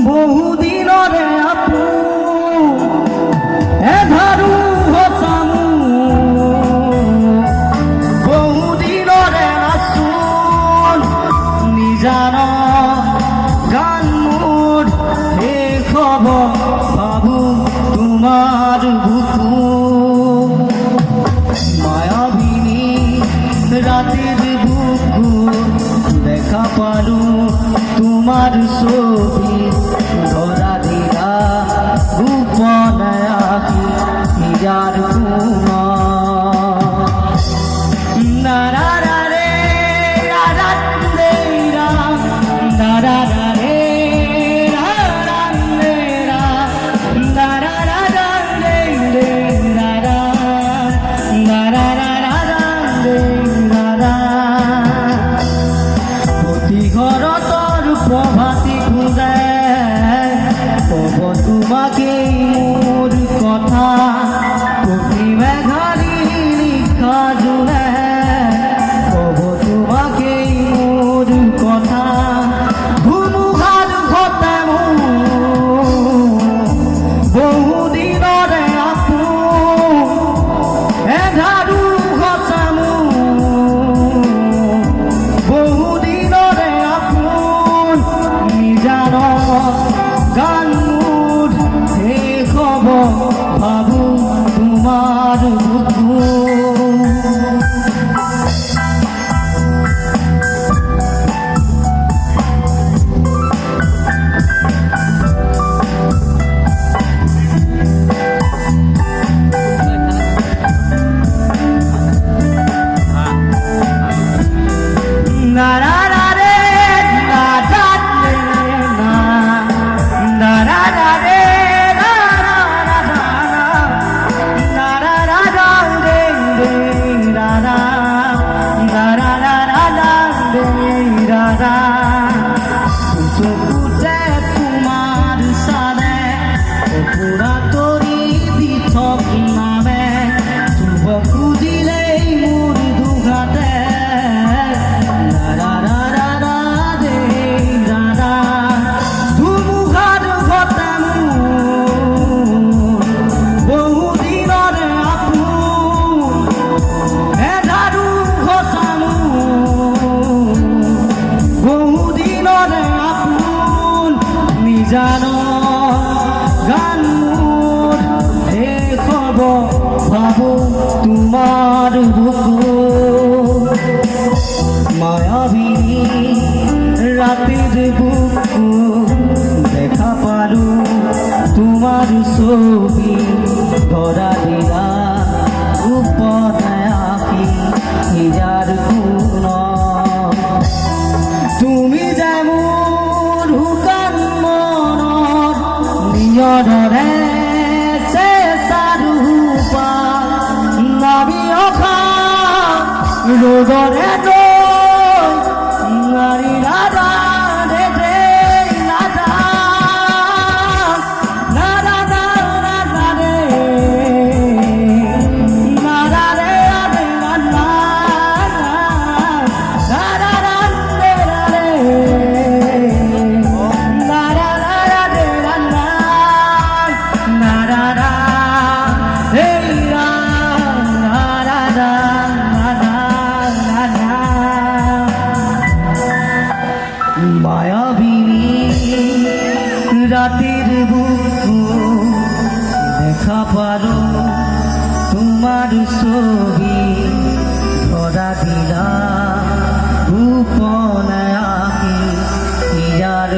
বহুদিনরে আপু এধারু হসামু বহুদিনরে আসুন নিজান গান মোর হে খবর বাবু তোমার বুকু মায়াবিনী রাতের বুকু দেখা পালু তোমার ছবি ধরা দিরা উপনায়াকি নিজার কুমা নারা রে রারা রে রা নারা রে রারা রে রা নারা রা রে রে রারা নারা রা রে রারা প্রতি ঘর তোর প্রভাতী খুঁজে কব তোমাকে মোর কথা প্রতি মেঘারি লিখা জুড়ে কব তোমাকে মোর কথা ঘুমুঘাট ঘটে বহুদিনরে আপু এধারু ঘটামু বহুদিনরে আপুন নিজান গান মুঠ হে খবর ভাবু তোমার বুকু নারা রে নারা না নারা রে নারা রে রারা নারা রে রারা পুজে তোমার সারে পুরা তরি বিথক নামে শুভ খুঁজিলেই মোর দুঘাতে জানো গান মোর হে খবর ভাবো তোমার বুকু মায়াবিনী রাতের বুকু দেখা পারু তোমার ছবি ধরা দিলা উপনায়াকি নিজার গুণ তুমি যেমন হুকান নিয়রে সে সারুপা নাবি অখা রোদরে তো নারী রাধা রে রে রাধা নারা রাধা রে নারা রে রাধে রাধা নারা রাধে রে নারা রাধে রাধা নারা হে রা নারা মায়াবিনী রাতের বুকু দেখা পারো তোমার ছবি ধরা দিলা উপনায়াকি ইয়ার